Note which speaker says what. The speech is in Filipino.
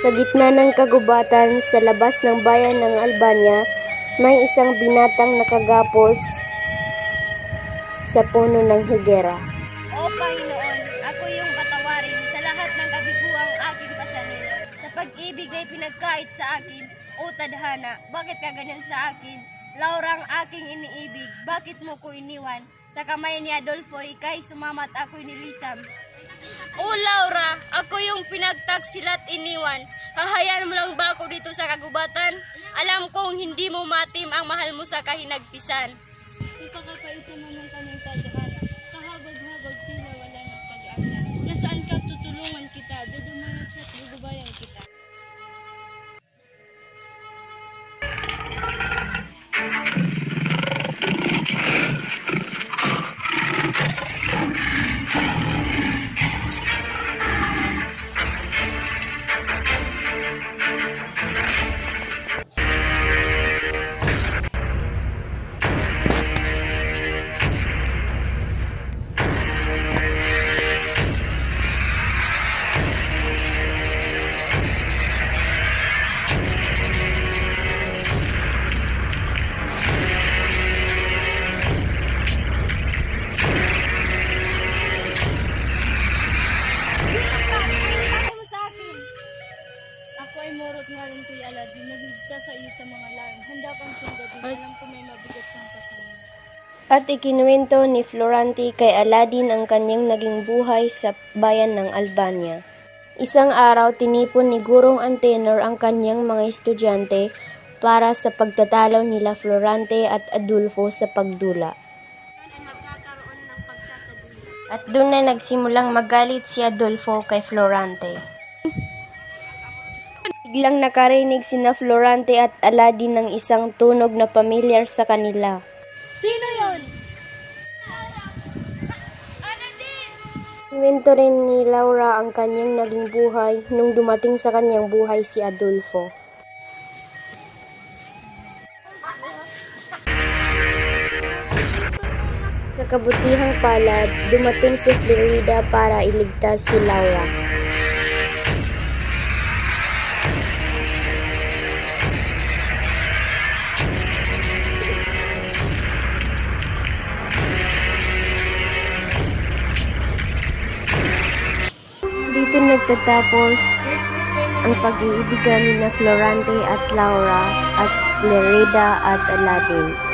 Speaker 1: Sa gitna ng kagubatan sa labas ng bayan ng Albania, may isang binatang nakagapos sa puno ng higera.
Speaker 2: O Panginoon, ako yung patawarin sa lahat ng kabiguang aking pasanin. Sa pag-ibig na pinagkait sa akin, o tadhana, bakit ka ganyan sa akin? Laura ang aking iniibig, bakit mo ko iniwan? Sa kamay ni Adolfo, ikay sumamat ako'y nilisam. O Laura, ako yung pinagtaksilat iniwan. Hahayaan mo lang ba ako dito sa kagubatan? Alam kong hindi mo matim ang mahal mo sa kahinagpisan.
Speaker 3: Ipakapaito naman ka ng tadhana. Kahabag-habag tila wala ng pag-asa. Nasaan ka tutulungan kita? Dudumangat at dudubayan kita. Ako ay morot nga rin kuya Aladin, nagligtas sa iyo sa mga laang. Handa kang sundin, alam ko may mabigat kang kasama.
Speaker 1: At ikinuwento ni Florante kay Aladin ang kanyang naging buhay sa bayan ng Albania. Isang araw, tinipon ni Gurong Antenor ang kanyang mga estudyante para sa pagtatalo nila Florante at Adolfo sa pagdula. At doon na nagsimulang magalit si Adolfo kay Florante. Biglang nakarinig sina Florante at Aladin ng isang tunog na pamilyar sa kanila.
Speaker 2: Sino yon?
Speaker 1: Kwento rin ni Laura ang kanyang naging buhay nung dumating sa kanyang buhay si Adolfo. Sa kabutihang palad, dumating si Florida para iligtas si Laura. Dito nagtatapos ang pag-iibigan ni Florante at Laura at Florida at Aladin.